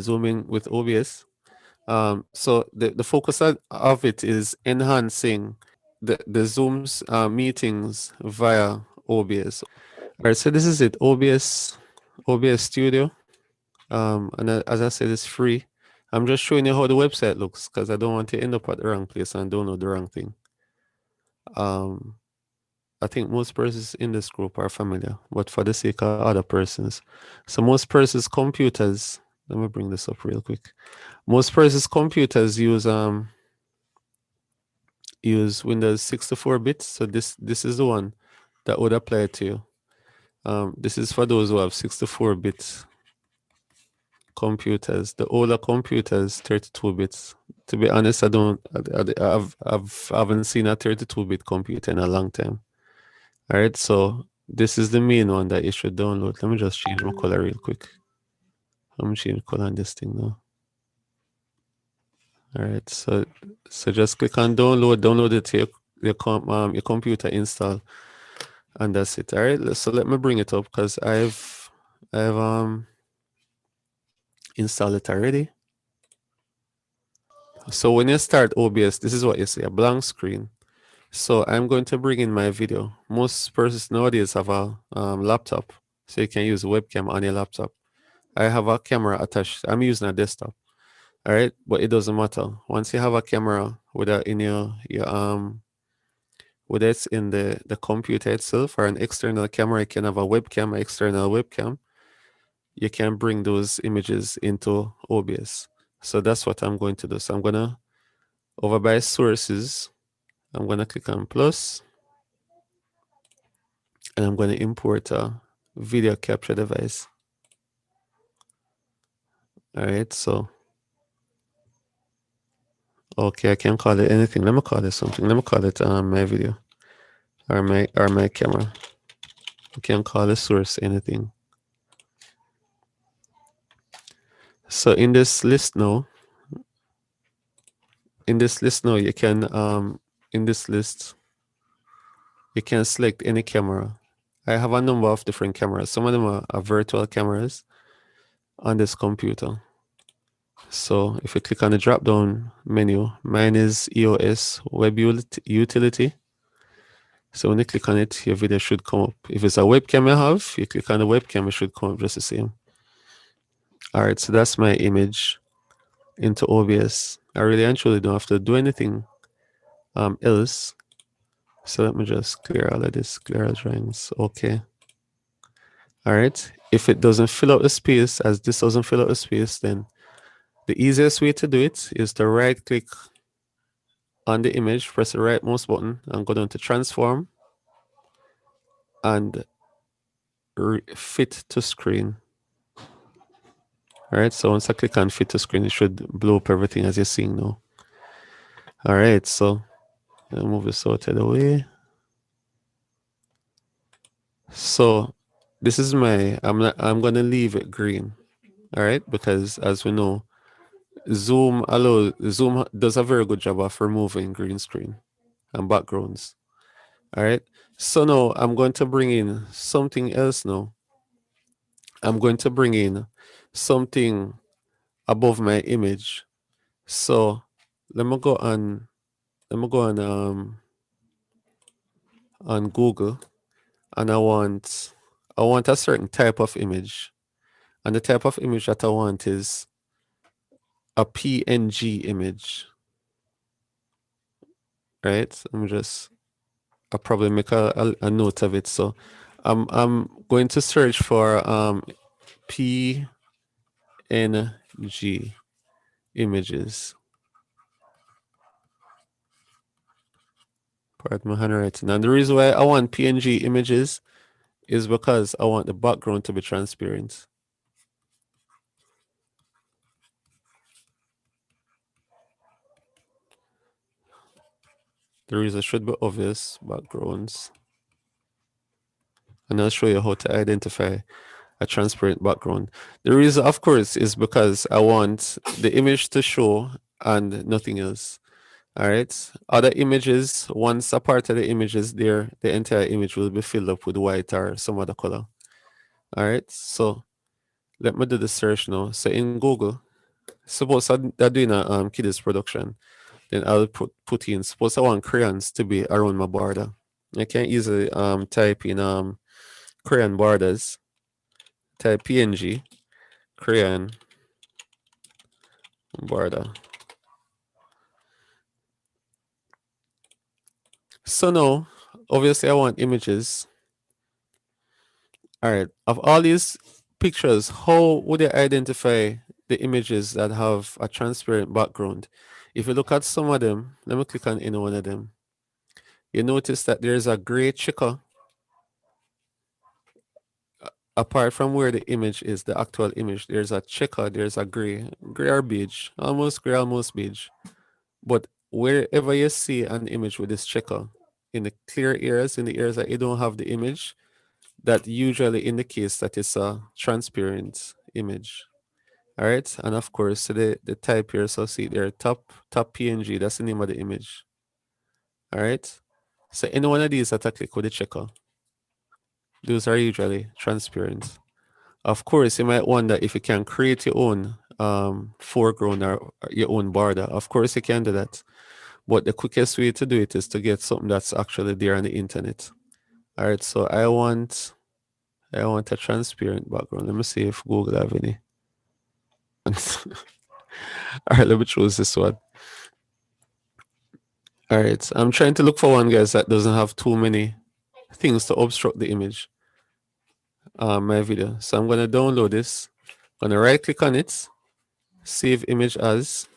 zooming with OBS. So the focus of it is enhancing the Zoom's meetings via OBS. All right, so this is it, OBS Studio. And as I said, it's free. I'm just showing you how the website looks because I don't want to end up at the wrong place and download the wrong thing. I think most persons in this group are familiar, but for the sake of other persons, so most persons' computers. Let me bring this up real quick. Most persons' computers use Windows 64 bits, so this is the one that would apply to you. This is for those who have 64-bit computers. The older computers, 32 bits. To be honest, I haven't seen a 32-bit computer in a long time. All right, so this is the main one that you should download. Let me just change my color real quick. I'm change color on this thing now. All right, so just click on download it to your computer install, and that's it. All right, so let me bring it up because I've installed it already. So when you start OBS, this is what you see, a blank screen. So I'm going to bring in my video. Most persons nowadays have a laptop, so you can use a webcam on your laptop. I have a camera attached. I'm using a desktop. All right, but it doesn't matter. Once you have a camera, whether in your whether it's in the computer itself or an external camera, you can have a webcam, an external webcam. You can bring those images into OBS. So that's what I'm going to do. So I'm gonna over by sources. I'm gonna click on plus, and I'm gonna import a video capture device. All right, so okay, I can call it anything. Let me call it something. Let me call it my video or my camera. You can call the source anything. So in this list now, you can in this list you can select any camera. I have a number of different cameras. Some of them are virtual cameras on this computer. So if you click on the drop down menu, mine is EOS Web Utility. So when you click on it, your video should come up. If it's a webcam you have, you click on the webcam, it should come up just the same. All right, so that's my image into OBS. I really and truly don't have to do anything else. So let me just clear all of this, clear all drawings. Okay. All right. If it doesn't fill out the space, as this doesn't fill out the space, then the easiest way to do it is to right click on the image, press the right mouse button, and go down to transform and fit to screen. All right, so once I click on fit to screen, it should blow up everything as you're seeing now. All right, so I'll move this out of the way. So this is I'm gonna leave it green. All right, because as we know, Zoom does a very good job of removing green screen and backgrounds. All right, so now I'm going to bring in something else now. I'm going to bring in something above my image. So let me go on Google, and I want a certain type of image, and the type of image that I want is a PNG image. Right? I'll probably make a note of it. So I'm going to search for PNG images. Pardon my handwriting. And the reason why I want PNG images is because I want the background to be transparent. The reason should be obvious, backgrounds. And I'll show you how to identify a transparent background. The reason, of course, is because I want the image to show and nothing else. All right. Other images, once a part of the image is there, the entire image will be filled up with white or some other color. All right. So let me do the search now. So in Google, suppose I'm doing a kiddies production, then I'll put in, suppose I want crayons to be around my border. I can easily type in crayon borders, type PNG, crayon border. So now, obviously I want images. All right, of all these pictures, how would you identify the images that have a transparent background? If you look at some of them, let me click on any one of them. You notice that there's a gray checker apart from where the image is, the actual image. There's a checker, there's a gray or beige, almost gray, almost beige. But wherever you see an image with this checker, in the clear areas, in the areas that you don't have the image, that usually indicates that it's a transparent image. All right, and of course the type here, so see there, top PNG, that's the name of the image. All right, so any one of these that I click with the checker, those are usually transparent. Of course, you might wonder if you can create your own foreground or your own border. Of course, you can do that, but the quickest way to do it is to get something that's actually there on the internet. All right, so I want a transparent background. Let me see if Google have any. All right, let me choose this one. All right, I'm trying to look for one, guys, that doesn't have too many things to obstruct the image, my video. So I'm gonna download this. I'm gonna right click on it, save image as,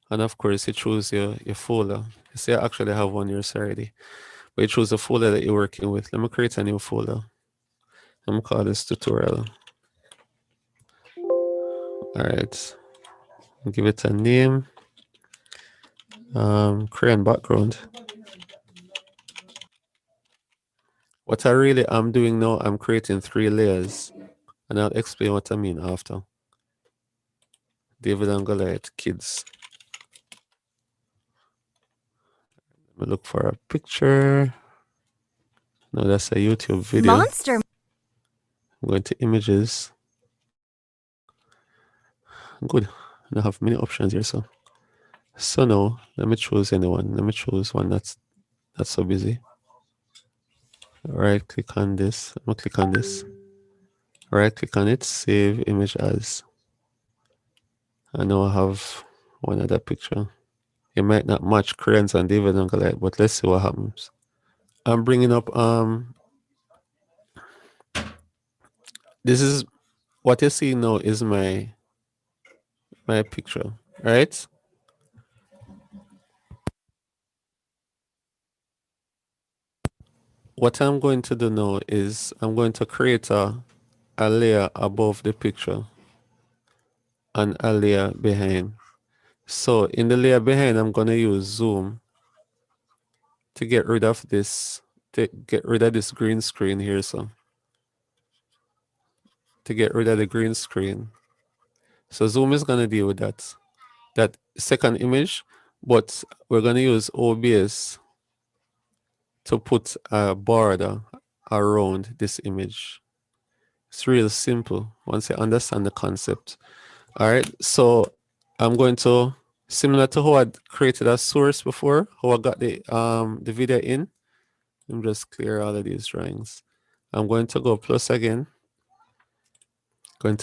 and of course you choose your folder. You see, I actually have one here already, but you choose the folder that you're working with. Let me create a new folder. I'm gonna call this tutorial. All right, give it a name. Crayon background. What I really am doing now, I'm creating 3 layers, and I'll explain what I mean after. David and Goliath kids. Let me look for a picture. No, that's a YouTube video. Monster. I'm going to images. Good. I have many options here. So now let me choose anyone. Let me choose one that's not so busy. Right click on this. I'm gonna click on this. Right click on it, save image as. I know I have one other picture. It might not match crayons and David and Goliath, but let's see what happens. I'm bringing up this is what you see now is my picture, right? What I'm going to do now is I'm going to create a layer above the picture and a layer behind. So in the layer behind, I'm going to use zoom to get rid of this, green screen here. So to get rid of the green screen. So zoom is going to deal with that second image, but we're going to use OBS to put a border around this image. It's real simple once you understand the concept. All right, so I'm going to, similar to how I created a source before, how I got the video in. Let me just clear all of these drawings. I'm going to go plus again. I'm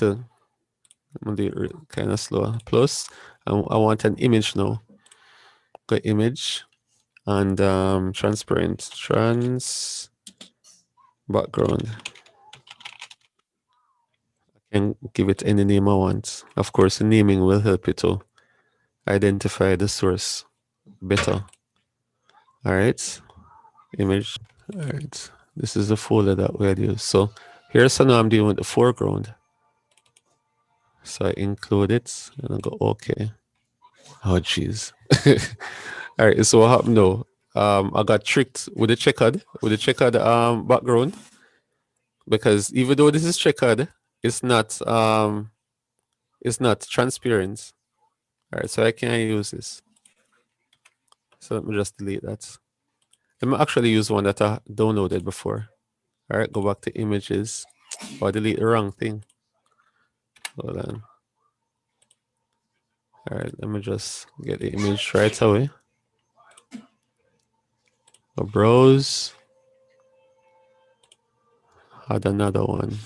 gonna do it kind of slow. Plus, I want an image now. Go image and transparent background. I can give it any name I want. Of course, the naming will help you to identify the source better. All right, image. All right, this is the folder that we had used. So here's now I'm dealing with the foreground. So I include it and I go okay. Oh jeez. All right, so what happened now? I got tricked with the checkered background, because even though this is checkered, it's not transparent. All right, so I can't use this. So let me just delete that. Let me actually use one that I downloaded before. All right, go back to images. Or delete the wrong thing. Hold on. All right, let me just get the image right away. Go browse. Add another one.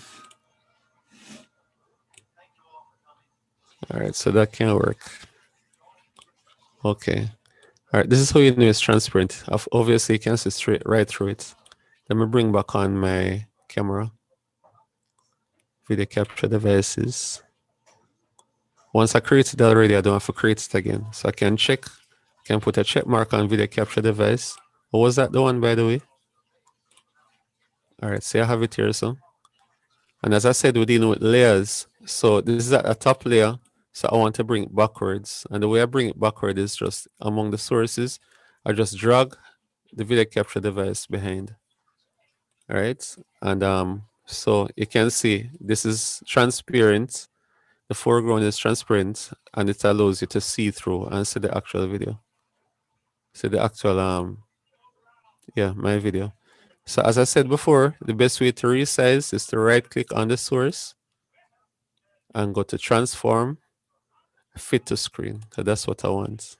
All right, so that can work. Okay. All right, this is how you know it's transparent. Obviously, you can see straight right through it. Let me bring back on my camera. Video capture devices. Once I created it already, I don't have to create it again. So I can check, can put a check mark on video capture device. What was that the one, by the way? All right, so I have it here, so. And as I said, we're dealing with layers. So this is at a top layer. So I want to bring it backwards. And the way I bring it backward is just among the sources. I just drag the video capture device behind. All right. And so you can see this is transparent. The foreground is transparent and it allows you to see through and see the actual video. See the actual my video. So as I said before, the best way to resize is to right click on the source and go to transform, fit to screen. So that's what I want.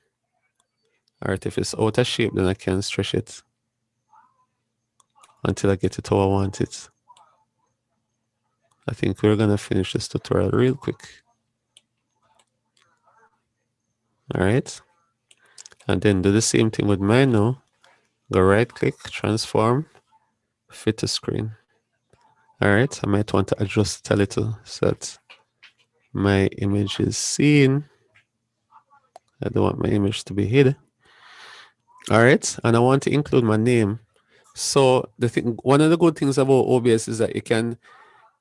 All right, if it's out of shape, then I can stretch it until I get it how I want it. I think we're gonna finish this tutorial real quick. All right. And then do the same thing with mine now. Go right click, transform, fit to screen. All right, I might want to adjust it a little so that my image is seen. I don't want my image to be hid. All right, and I want to include my name. So one of the good things about OBS is that you can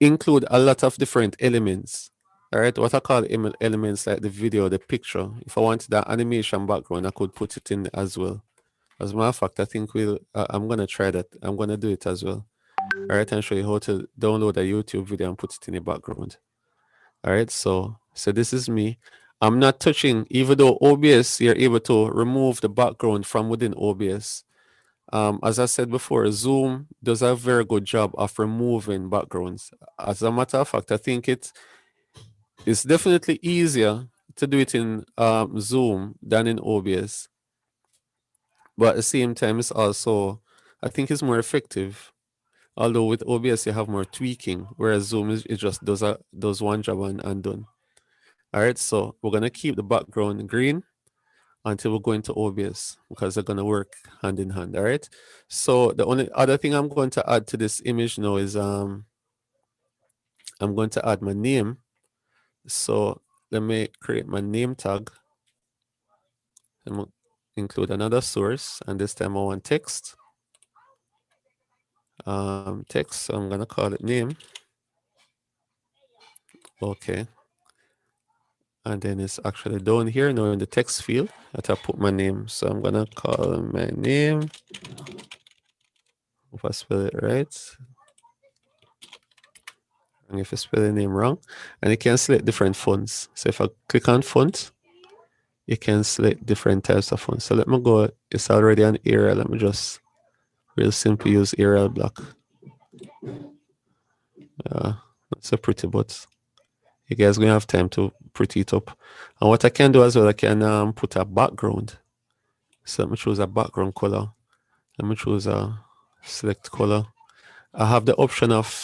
include a lot of different elements. All right, what I call elements like the video, the picture. If I wanted that animation background, I could put it in as well. As a matter of fact, I think I'm gonna try that. I'm gonna do it as well. All right, and show you how to download a YouTube video and put it in the background. All right, so this is me. I'm not touching, even though OBS, you're able to remove the background from within OBS. As I said before, Zoom does a very good job of removing backgrounds. As a matter of fact, I think it's definitely easier to do it in Zoom than in OBS. But at the same time, it's also, I think it's more effective. Although with OBS, you have more tweaking, whereas Zoom it just does one job and done. All right, so we're gonna keep the background green until we go into OBS because they're gonna work hand in hand. All right. So the only other thing I'm going to add to this image now is I'm going to add my name. So let me create my name tag. I'm gonna include another source, and this time I want text. Text. So I'm gonna call it name. Okay. And then it's actually down here now in the text field that I put my name. So I'm gonna call my name. If I spell it right. And if I spell the name wrong, and you can select different fonts. So if I click on font, you can select different types of fonts. So let me go, it's already on Arial. Let me just real simply use Arial block. That's so pretty, but you guys gonna have time to pretty it up. And what I can do as well, I can put a background. So let me choose a background color. Let me choose a select color. I have the option of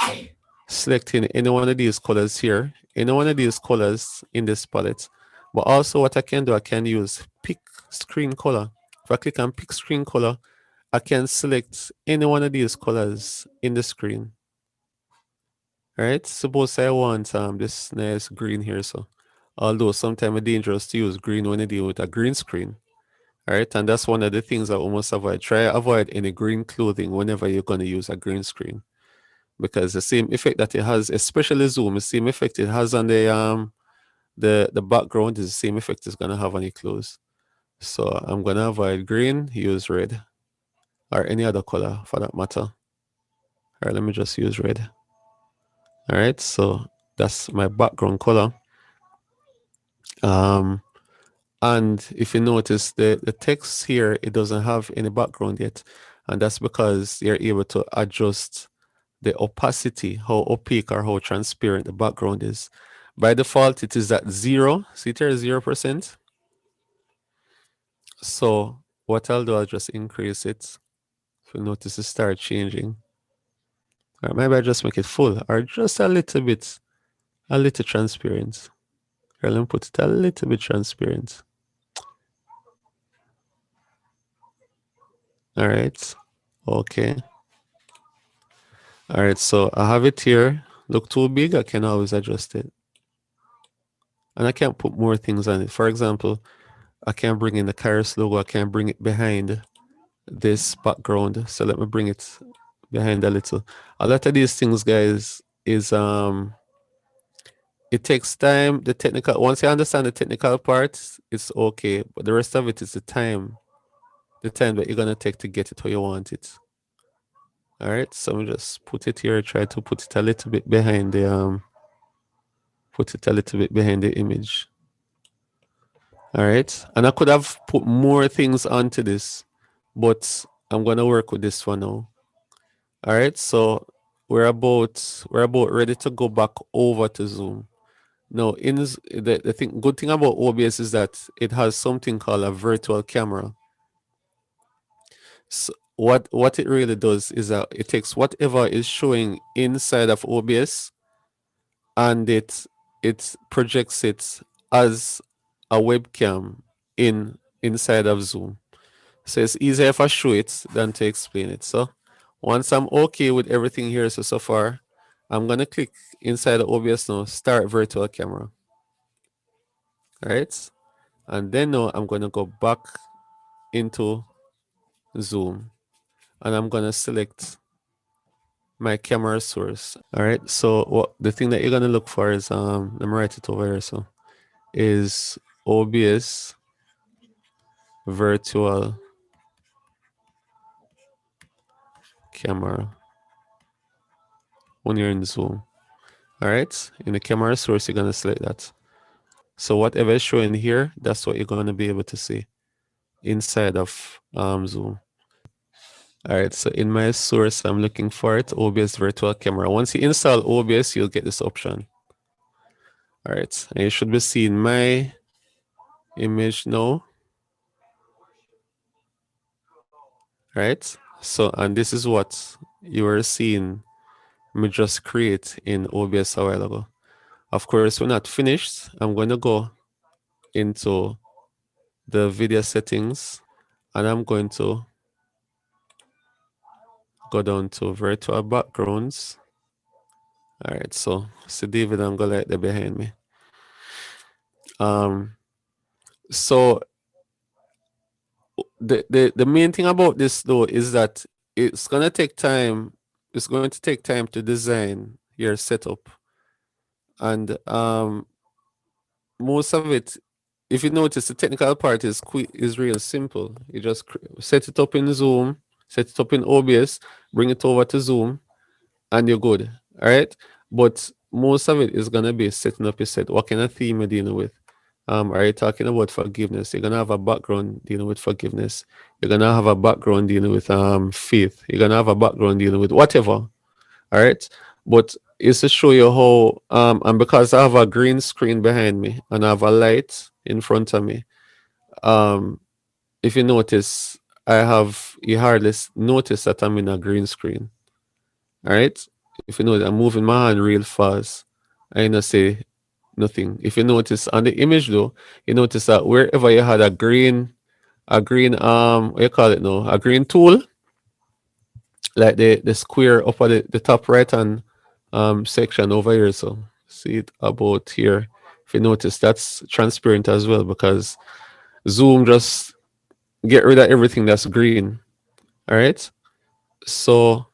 selecting any one of these colors here, any one of these colors in this palette. But also what I can do, I can use pick screen color. If I click on pick screen color, I can select any one of these colors in the screen. All right, suppose I want this nice green here. So although sometimes it's dangerous to use green when you deal with a green screen. All right, and that's one of the things I almost avoid. Try avoid any green clothing whenever you're going to use a green screen. Because the same effect that it has, especially Zoom, the same effect it has on the background is the same effect it's gonna have on your clothes. So I'm gonna avoid green, use red, or any other color for that matter. All right, let me just use red. All right, so that's my background color. And if you notice the text here, it doesn't have any background yet, and that's because you're able to adjust the opacity, how opaque or how transparent the background is. By default, it is at 0. See there, 0%. So what I'll do, I'll just increase it. If you notice it start changing. Or maybe I just make it full or just a little bit, a little transparent. Or let me put it a little bit transparent. All right. Okay. All right. So I have it here. Look too big, I can always adjust it. And I can put more things on it. For example, I can bring in the Kairos logo. I can bring it behind this background. So let me bring it behind a little. A lot of these things, guys, is it takes time. The technical, once you understand the technical parts, it's okay. But the rest of it is the time that you're gonna take to get it how you want it. All right, so I'm just put it here. Try to put it a little bit behind the put it a little bit behind the image. All right, and I could have put more things onto this, but I'm gonna work with this one now. All right, so we're about ready to go back over to Zoom. Now, the thing, good thing about OBS is that it has something called a virtual camera. So what it really does is that it takes whatever is showing inside of OBS and it projects it as a webcam inside of Zoom. So it's easier if I show it than to explain it. So once I'm okay with everything here so far, I'm gonna click inside the OBS now, start virtual camera. All right. And then now I'm gonna go back into Zoom and I'm gonna select my camera source. All right. So what the thing that you're gonna look for is let me write it over here. So is OBS Virtual Camera when you're in Zoom. All right. In the camera source, you're gonna select that. So whatever is showing here, that's what you're gonna be able to see inside of Zoom. All right, so in my source, I'm looking for it, OBS Virtual Camera. Once you install OBS, you'll get this option. All right, and you should be seeing my image now. Right, so and this is what you were seeing me just create in OBS a while ago. Of course, we're not finished. I'm going to go into the video settings and I'm going to go down to virtual backgrounds. All right, so see David and Goliath there behind me. So the main thing about this though is that it's gonna take time. It's going to take time to design your setup, and most of it, if you notice, the technical part is is real simple. You just set it up in Zoom, set it up in OBS, bring it over to Zoom, and you're good. All right. But most of it is gonna be setting up your set. What kind of theme you're dealing with? Are you talking about forgiveness? You're gonna have a background dealing with forgiveness. You're gonna have a background dealing with faith. You're gonna have a background dealing with whatever. All right. But it's to show you how and because I have a green screen behind me and I have a light in front of me, um, if you notice, you hardly notice that I'm in a green screen. All right. If you notice, I'm moving my hand real fast. I ain't say nothing. If you notice on the image though, you notice that wherever you had what you call it now, a green tool, like the square up at the top right hand section over here. So see it about here. If you notice, that's transparent as well because Zoom just get rid of everything that's green. All right. So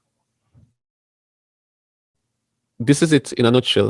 this is it in a nutshell.